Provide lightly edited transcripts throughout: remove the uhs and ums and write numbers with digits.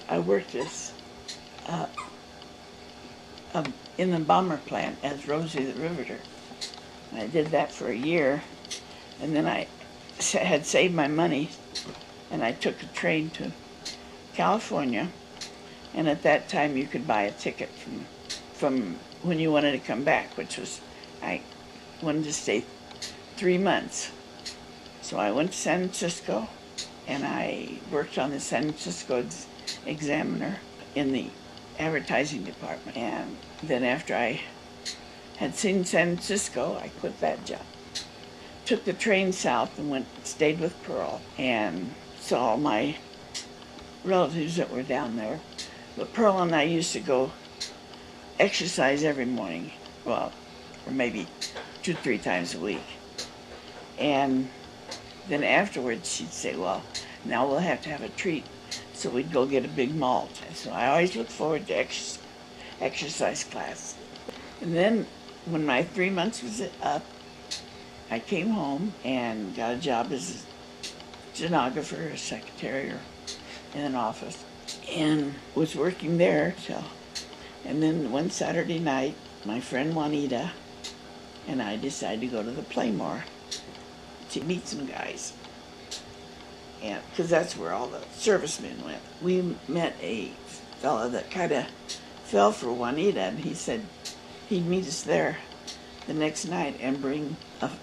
I worked as uh, in the bomber plant as Rosie the Riveter. And I did that for a year, and then I had saved my money, and I took a train to California. And at that time, you could buy a ticket from when you wanted to come back, which was I wanted to stay 3 months. So I went to San Francisco, and I worked on the San Francisco Examiner in the advertising department. And then after I had seen San Francisco, I quit that job. Took the train south and stayed with Pearl and saw my relatives that were down there. But Pearl and I used to go exercise every morning, well, or maybe 2-3 times a week. And then afterwards she'd say, well, now we'll have to have a treat. So we'd go get a big malt. So I always looked forward to exercise class. And then when my 3 months was up, I came home and got a job as a stenographer, a secretary, or in an office, and was working there till. And then one Saturday night, my friend Juanita and I decided to go to the Playmore to meet some guys, and because that's where all the servicemen went. We met a fella that kind of fell for Juanita, and he said he'd meet us there the next night and bring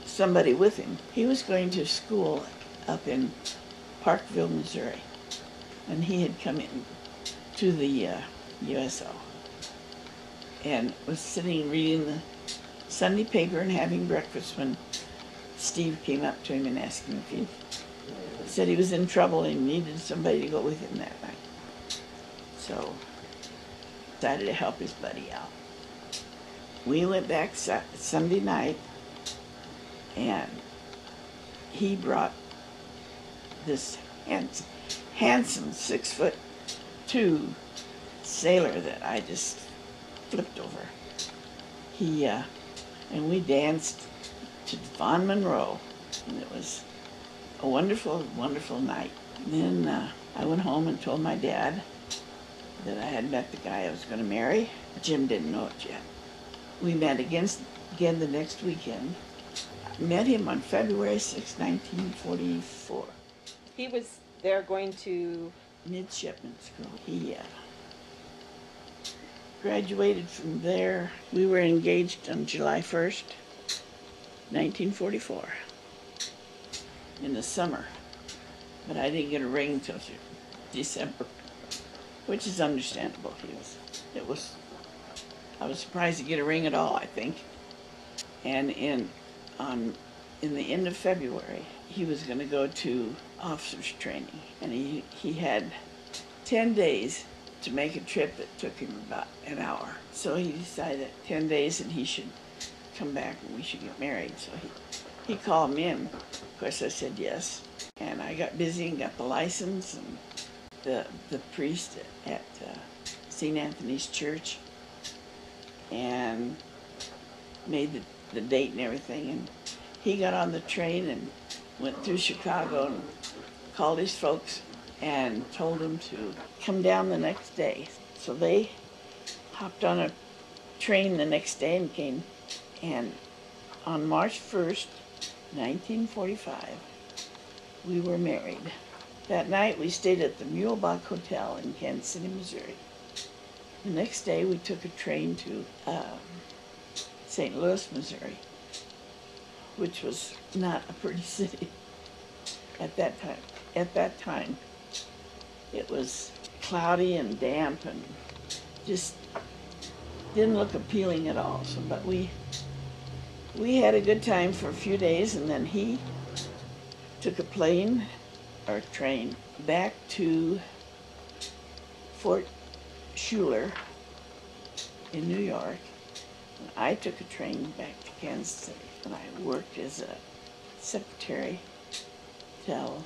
somebody with him. He was going to school up in Parkville, Missouri, and he had come in to the USO and was sitting reading the Sunday paper and having breakfast when Steve came up to him and asked him if he said he was in trouble and needed somebody to go with him that night. So decided to help his buddy out. We went back Sunday night, and he brought this handsome 6'2" sailor that I just flipped over. And we danced to Vaughn Monroe, and it was a wonderful, wonderful night. And then I went home and told my dad that I had met the guy I was going to marry. Jim didn't know it yet. We met again the next weekend. I met him on February 6, 1944. He was there going to midshipman school. He graduated from there. We were engaged on July 1st, 1944, in the summer. But I didn't get a ring until December, which is understandable. I was surprised to get a ring at all, I think. And in the end of February, he was going to go to officers training, and he had 10 days to make a trip that took him about an hour. So he decided 10 days and he should come back and we should get married. So he called me, and of course I said yes. And I got busy and got the license, and the priest at St. Anthony's Church, and made the date and everything. And he got on the train and went through Chicago and called his folks and told them to come down the next day. So they hopped on a train the next day and came. And on March 1st, 1945, we were married. That night we stayed at the Muehlebach Hotel in Kansas City, Missouri. The next day we took a train to St. Louis, Missouri, which was not a pretty city at that time. At that time, it was cloudy and damp and just didn't look appealing at all. So, but we had a good time for a few days, and then he took a train back to Fort Schuyler in New York. And I took a train back to Kansas City, and I worked as a secretary till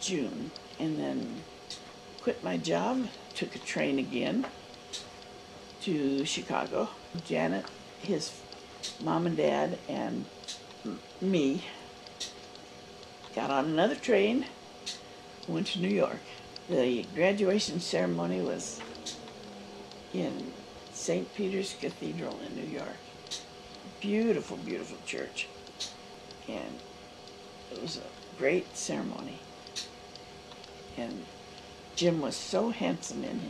June, and then quit my job, took a train again to Chicago. Janet, his mom and dad, and me got on another train, went to New York. The graduation ceremony was in St. Peter's Cathedral in New York. Beautiful, beautiful church. And it was a great ceremony. And Jim was so handsome in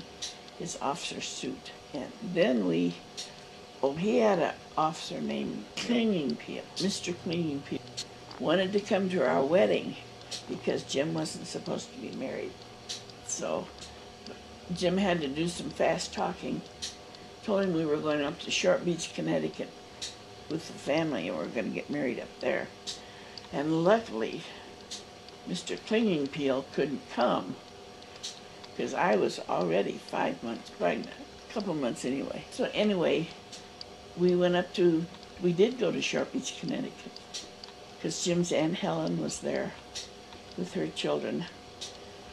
his officer suit. And then he had an officer named Klingingpeel, Mr. Klingingpeel, wanted to come to our wedding because Jim wasn't supposed to be married. So Jim had to do some fast talking, told him we were going up to Short Beach, Connecticut with the family and we were going to get married up there. And luckily, Mr. Klingingpeel couldn't come because I was already 5 months pregnant, a couple months anyway. So anyway, we did go to Short Beach, Connecticut because Jim's Aunt Helen was there with her children.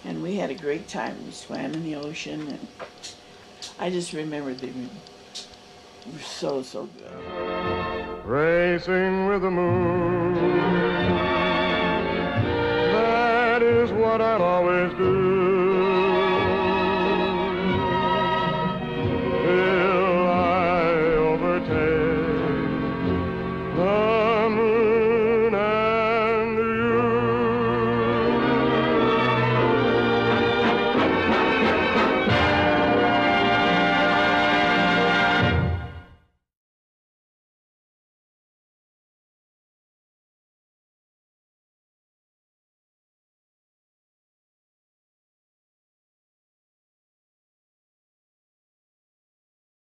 And we had a great time. We swam in the ocean, and I just remember they were so, so good. Racing with the moon, that is what I